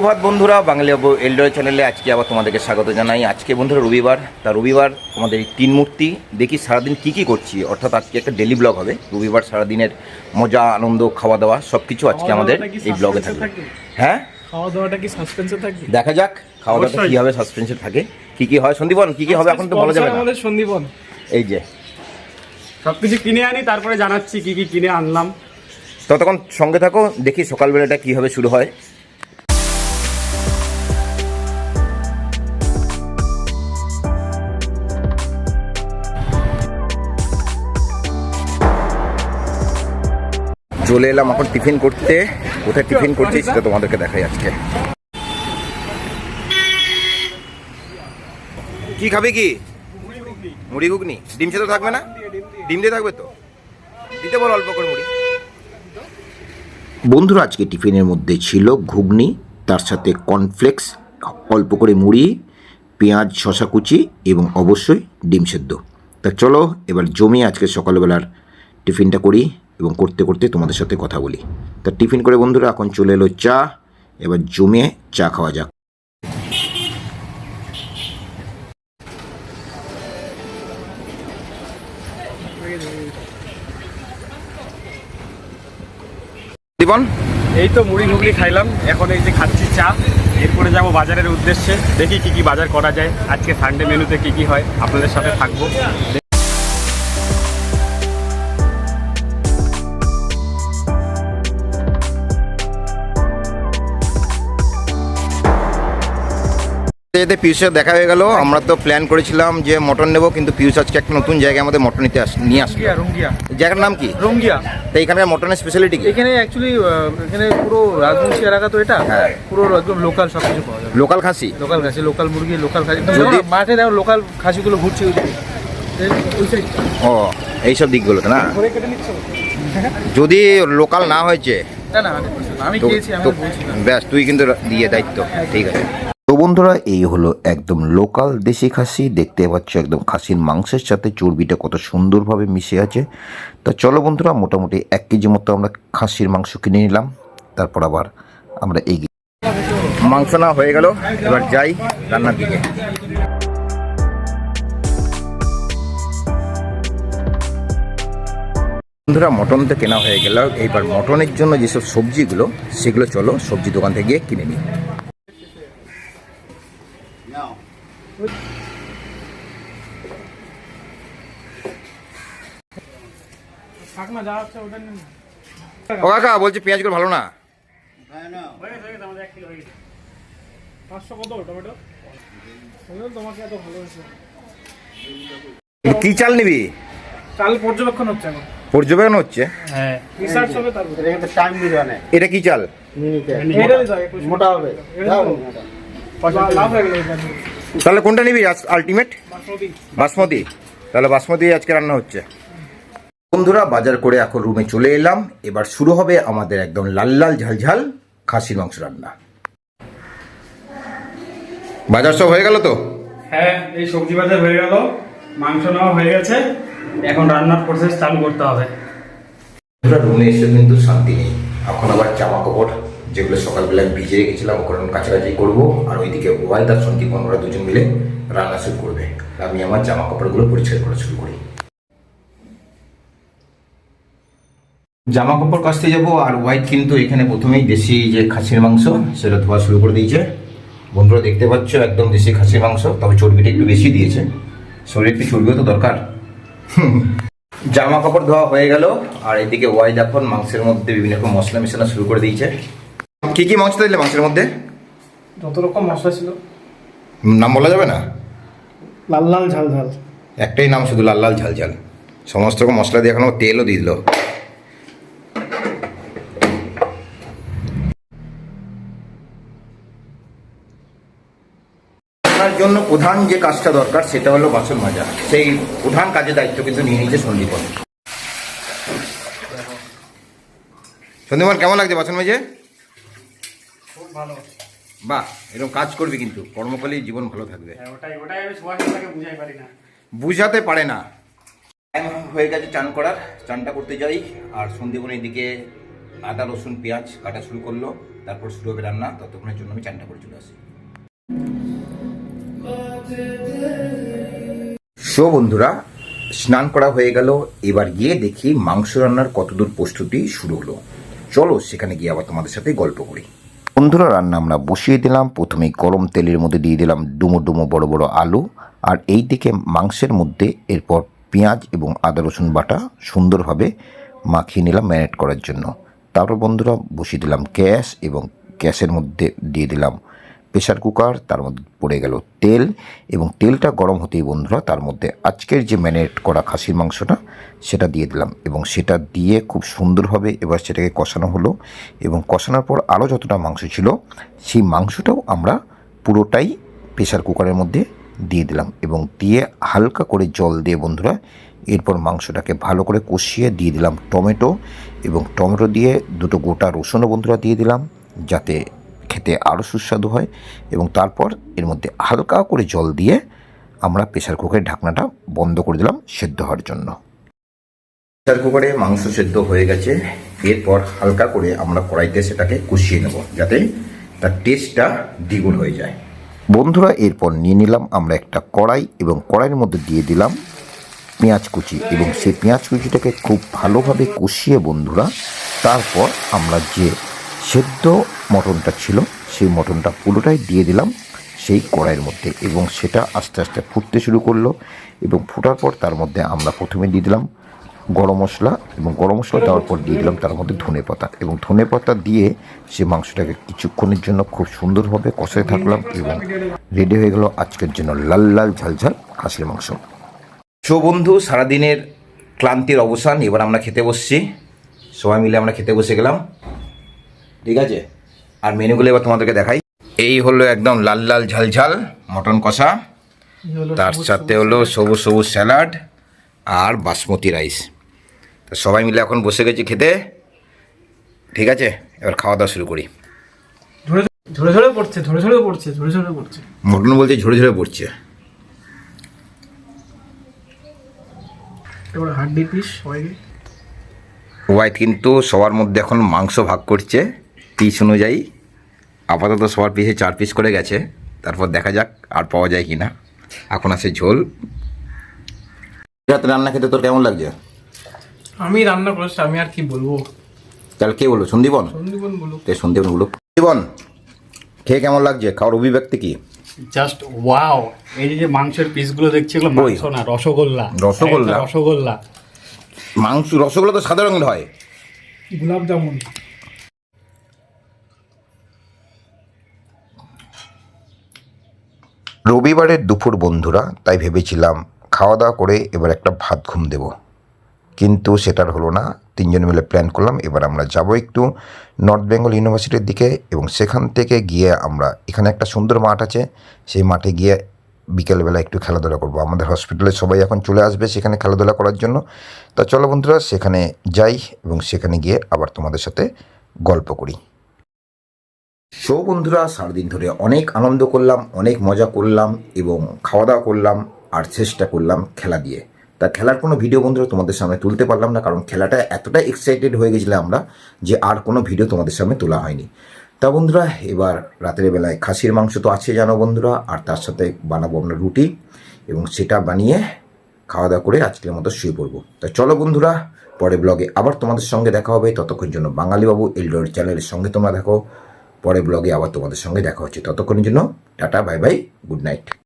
সুপ্রভাত বন্ধুরা, বাঙালি এলডর চ্যানেলে আজকে আবার তোমাদেরকে স্বাগত জানাই। আজকে বন্ধুরা রবিবার, রবিবার আমাদের এই তিন মূর্তি দেখি সারাদিন কী করছি, অর্থাৎ আজকে একটা ডেলি ব্লগ হবে। রবিবার সারাদিনের মজা, আনন্দ, খাওয়া দাওয়া সব কিছু আজকে আমাদের এই ব্লগে থাকবে। হ্যাঁ, খাওয়া দাওয়াটা কি সাসপেন্সে থাকবে? দেখা যাক খাওয়া দাওয়াটা কী হবে, সাসপেন্সে থাকে। কী হয় সন্দীপন, কী হবে এখন তো বলা যাবে না। আমাদের সন্দীপন এই যে সবকিছু কিনে আনি, তারপরে জানাচ্ছি কি কি কিনে আনলাম। ততক্ষণ সঙ্গে থাকো, দেখি সকালবেলাটা কীভাবে শুরু হয়। চলে এলাম এখন টিফিন করতে। কোথায় টিফিন করছি সেটা তোমাদেরকে দেখাই আজকে। কি খাবে? কি মুড়ি ঘুগনি? ডিম সেদ্ধ থাকবে না? ডিম দিয়ে থাকবে তো, দিতে বল অল্প করে মুড়ি। বন্ধুরা আজকে টিফিনের মধ্যে ছিল ঘুগনি, তার সাথে কর্নফ্লেক্স, অল্প করে মুড়ি, পেঁয়াজ, শশা কুচি এবং অবশ্যই ডিম সেদ্ধ। তা চলো এবার জমিয়ে আজকে সকালবেলার টিফিনটা করি এবং করতে করতে তোমাদের সাথে কথা বলি। তা টিফিন করে বন্ধুরা এখন চলে এলো চা। এবার জমিয়ে চা খাওয়া যাক। জীবন এই তো মুড়ি ঘুগনি খাইলাম, এখন এই যে খাচ্ছি চা। এরপরে যাবো বাজারের উদ্দেশ্যে, দেখি কি কি বাজার করা যায়। আজকে সানডে মেনুতে কি কি হয় আপনাদের সাথে থাকবো। এতে পিউষের দেখা হয়ে গেল। আমরা তো প্ল্যান করেছিলাম যে মটন নেবো, কিন্তু পিউষ আজকে একটা নতুন জায়গায় আমাদের মটন নিয়ে আসবে। রঙ্গিয়া জায়গার নাম কি? রঙ্গিয়া। তো এখানকার মটনের স্পেশালিটি কি? এখানে অ্যাকচুয়ালি এখানে পুরো রাজবংশী এলাকা তো এটা। হ্যাঁ, পুরো একদম লোকাল সব কিছু পাওয়া যায়। লোকাল খাসি, লোকাল খাসি, লোকাল মুরগি, লোকাল খাসি। যদি মাঠে দেখো লোকাল খাসিগুলো ঘুরছে ওই সাইড। ও এইসব দিকগুলোতে না, ঘুরে কেটে নিচ্ছ? যদি লোকাল না হয়েছে না না, 100% আমি খেয়েছি, আমি বলছি না। ব্যাস তুই কিন্তু দিয়ে দায়িত্ব। ঠিক আছে। তো বন্ধুরা এই হলো একদম লোকাল দেশি খাসি। দেখতে পাচ্ছ একদম খাসির মাংসের সাথে চর্বিটা কত সুন্দরভাবে মিশে আছে। তো চলো বন্ধুরা, মোটামুটি 1 কেজি মতো আমরা খাসির মাংস কিনে নিলাম। তারপর আবার আমরা এই মাংস না হয়ে গেল, এবার যাই রান্নার দিকে। বন্ধুরা মটন তো কেনা হয়ে গেল, এইবার মটনের জন্য যেসব সবজিগুলো সেগুলো চলো সবজি দোকান থেকে গিয়ে কিনে নিই। ও কাকা বলছি পেঁয়াজগুলো ভালো না? কি চাল নিবি? চাল পর্যবেক্ষণ হচ্ছে এখন। পর্যবেক্ষণ হচ্ছে? হ্যাঁ, রিসার্চ হবে তারপরে। এটা টাইম দিবে না। এটা কি চাল? মোটা হবে। লাভ লাগলো। তাহলে কোনটা নিবি আলটিমেট? বাসমতি। বাসমতি। তাহলে বাসমতি আজকে রান্না হচ্ছে। বন্ধুরা বাজার করে এখন রুমে চলে এলাম। এবার শুরু হবে আমাদের একদম লাল লাল ঝালঝাল খাসির মাংস রান্না। বাজার সব হয়ে গেল তো? হ্যাঁ, এই সবজি বাজার হয়ে গেল, মাংস নেওয়া হয়ে গেছে, এখন রান্নার প্রসেস চালু করতে হবে। রুমে এসে কিন্তু শান্তি নেই। এখন আবার জামা কাপড় যেগুলো সকালবেলায় ভিজে রেখেছিলাম ওখানে কাছাকাছি করবো, আর ওইদিকে ওয়াই তার সন্দীপ ওরা দুজন মিলে রান্না শুরু করবে। আমি আমার জামা কাপড়গুলো পরিষ্কার করা শুরু করি। জামা কাপড় কাচতে যাবো, আর ওয়াইট কিন্তু এখানে প্রথমেই দেশি যে খাসির মাংস সেটা ধোয়া শুরু করে দিয়েছে। বন্ধুরা দেখতে পাচ্ছ একদম দেশি খাসির মাংস, তবে চর্বিটা একটু বেশি দিয়েছে। শরীরে একটু চর্বিও তো দরকার। জামা কাপড় ধোয়া হয়ে গেল, আর এদিকে ওয়াইড এখন মাংসের মধ্যে বিভিন্ন রকম মশলা মেশানো শুরু করে দিয়েছে। কি কি মশলা দিলে মাংসের মধ্যে? যত রকম মশলা ছিল। নাম বলা যাবে না? লাল লাল ঝাল ঝাল, একটাই নাম শুধু, লাল লাল ঝাল ঝাল। সমস্ত রকম মশলা দিয়ে এখন তেলও দিয়ে দিল। রান্নার জন্য প্রধান যে কাজটা দরকার সেটা হলো বাসন মাজা। সেই প্রধান কাজের দায়িত্ব কিন্তু নিয়ে নিয়েছে সন্দীপন। সন্দীপন কেমন লাগছে বাসন মেজে? খুব ভালো। বাহ, এরকম কাজ করবি কিন্তু, কর্ম করলেই জীবন ভালো থাকবে। ওটাই আমি সবাইকে বুঝাই পারি না, বুঝাতে পারে না। টাইম হয়ে গেছে চান করার, চানটা করতে যাই। আর সন্দীপন এদিকে আদা রসুন পেঁয়াজ কাটা শুরু করলো। তারপর শুরু হবে রান্না। ততক্ষণের জন্য আমি চানটা করে চলে আসি। সো বন্ধুরা, স্নান করা হয়ে গেল। এবার গিয়ে দেখি মাংস রান্নার কতদূর প্রস্তুতি শুরু হলো। চলো সেখানে গিয়ে আবার তোমাদের সাথে গল্প করি। বন্ধুরা, রান্না আমরা বসিয়ে দিলাম। প্রথমেই গরম তেলের মধ্যে দিয়ে দিলাম ডুমো ডুমো বড় বড় আলু, আর এই দিকে মাংসের মধ্যে এরপর পেঁয়াজ এবং আদা রসুন বাটা সুন্দরভাবে মাখিয়ে নিলাম ম্যারিনেট করার জন্য। তারপর বন্ধুরা বসিয়ে দিলাম গ্যাস, এবং গ্যাসের মধ্যে দিয়ে দিলাম প্রেশার কুকার। তার মধ্যে পড়ে গেল তেল, এবং তেলটা গরম হতেই বন্ধুরা তার মধ্যে আজকের যে ম্যারিনেট করা খাসির মাংসটা সেটা দিয়ে দিলাম, এবং সেটা দিয়ে খুব সুন্দরভাবে এবার সেটাকে কষানো হলো। এবং কষানোর পর আরও যতটা মাংস ছিল সেই মাংসটাও আমরা পুরোটাই প্রেশার কুকারের মধ্যে দিয়ে দিলাম, এবং দিয়ে হালকা করে জল দিয়ে বন্ধুরা এরপর মাংসটাকে ভালো করে কষিয়ে দিয়ে দিলাম টমেটো, এবং টমেটো দিয়ে দুটো গোটা রসুনও বন্ধুরা দিয়ে দিলাম যাতে খেতে আরও সুস্বাদু হয়। এবং তারপর এর মধ্যে হালকা করে জল দিয়ে আমরা প্রেশার কুকারের ঢাকনাটা বন্ধ করে দিলাম সেদ্ধ হওয়ার জন্য। প্রেশার কুকারে মাংস সেদ্ধ হয়ে গেছে। এরপর হালকা করে আমরা কড়াইতে সেটাকে কষিয়ে নেব যাতে তার টেস্টটা দ্বিগুণ হয়ে যায়। বন্ধুরা, এরপর নিয়ে নিলাম আমরা একটা কড়াই, এবং কড়াইয়ের মধ্যে দিয়ে দিলাম পেঁয়াজ কুচি, এবং সেই পেঁয়াজ কুচিটাকে খুব ভালোভাবে কষিয়ে বন্ধুরা তারপর আমরা যে সেদ্ধ মটনটা ছিল সেই মটনটা পুরোটাই দিয়ে দিলাম সেই কড়াইয়ের মধ্যে, এবং সেটা আস্তে আস্তে ফুটতে শুরু করলো। এবং ফোটার পর তার মধ্যে আমরা প্রথমে দিয়ে দিলাম গরম মশলা, এবং গরম মশলা দেওয়ার পর দিয়ে দিলাম তার মধ্যে ধনে পাতা, এবং ধনে পাতা দিয়ে সে মাংসটাকে কিছুক্ষণের জন্য খুব সুন্দরভাবে কষাতে থাকলাম, এবং রেডি হয়ে গেল আজকের জন্য লাল লাল ঝালঝাল খাসির মাংস। সো বন্ধু, সারাদিনের ক্লান্তির অবসান, এবার আমরা খেতে বসছি। সবাই মিলে আমরা খেতে বসে গেলাম, ঠিক আছে? আর মেনুগুলো এবার তোমাদেরকে দেখাই। এই হলো একদম লাল লাল ঝাল ঝাল মটন কষা, তার সাথে হলো সবুজ সবুজ স্যালাড আর বাসমতি রাইস। তো সবাই মিলে এখন বসে গেছি খেতে, ঠিক আছে? এবার খাওয়া দাওয়া শুরু করি। ঝরে ঝরে পড়ছে, ঝরে ঝরে পড়ছে, ঝরে ঝরে পড়ছে। মটন বলতে ঝরে ঝরে পড়ছে। এবার হাড্ডি পিস সবাইকে। ওয়াইট কিন্তু সবার মধ্যে এখন মাংস ভাগ করছে পিস অনুযায়ী। আপাতত সবার পিসে 4 পিস করে গেছে, তারপর দেখা যাক আর পাওয়া যায় কি না। এখন আছে ঝোল। রাতে রান্না খেতে তোর কেমন লাগছে? আমি রান্না করেছি, আমি আর কি বলবো। তাহলে কে বলবো? সন্দীপন? সন্দীপন বলো। সন্দীপন বলুক। সন্দীপন, খেয়ে কেমন লাগছে? খাওয়ার অভিব্যক্তি কি? Just wow! এই যে মাংসের পিসগুলো দেখছি এগুলো মাংস না, রসগোল্লা। রসগোল্লা? রসগোল্লা। মাংস রসগোল্লা তো সাদা রঙের হয়। গোলাপ জামুন। রবিবারের দুপুর বন্ধুরা, তাই ভেবেছিলাম খাওয়া দাওয়া করে এবার একটা ভাত ঘুম দেব, কিন্তু সেটার হলো না। 3 জন মিলে প্ল্যান করলাম এবার আমরা যাব একটু নর্থ বেঙ্গল ইউনিভার্সিটির দিকে, এবং সেখান থেকে গিয়ে আমরা এখানে একটা সুন্দর মাঠ আছে, সেই মাঠে গিয়ে বিকেলবেলা একটু খেলাধুলা করব। আমাদের হসপিটালে সবাই এখন চলে আসবে সেখানে খেলাধুলা করার জন্য। তা চলো বন্ধুরা সেখানে যাই, এবং সেখানে গিয়ে আবার তোমাদের সাথে গল্প করি। সো বন্ধুরা, সারাদিন ধরে অনেক আনন্দ করলাম, অনেক মজা করলাম, এবং খাওয়া দাওয়া করলাম, আর চেষ্টা করলাম খেলা দিয়ে। তা খেলার কোনো ভিডিও বন্ধুরা তোমাদের সামনে তুলতে পারলাম না, কারণ খেলাটা এতটা এক্সাইটেড হয়ে গেছিলাম আমরা যে আর কোনো ভিডিও তোমাদের সামনে তোলা হয়নি। তা বন্ধুরা, এবার রাতের বেলায় খাসির মাংস তো আছে জানো বন্ধুরা, আর তার সাথে বানাবো আমরা রুটি, এবং সেটা বানিয়ে খাওয়া দাওয়া করে আজকের মতো শুয়ে পড়বো। তা চলো বন্ধুরা, পরে ব্লগে আবার তোমাদের সঙ্গে দেখা হবে। ততক্ষণ জন্য বাঙালিবাবু এলডোর চ্যানেলের সঙ্গে তোমরা দেখো। পরে ব্লগে আবার তোমাদের সঙ্গে দেখা হচ্ছে। ততক্ষণের জন্য tata, bye bye, good night.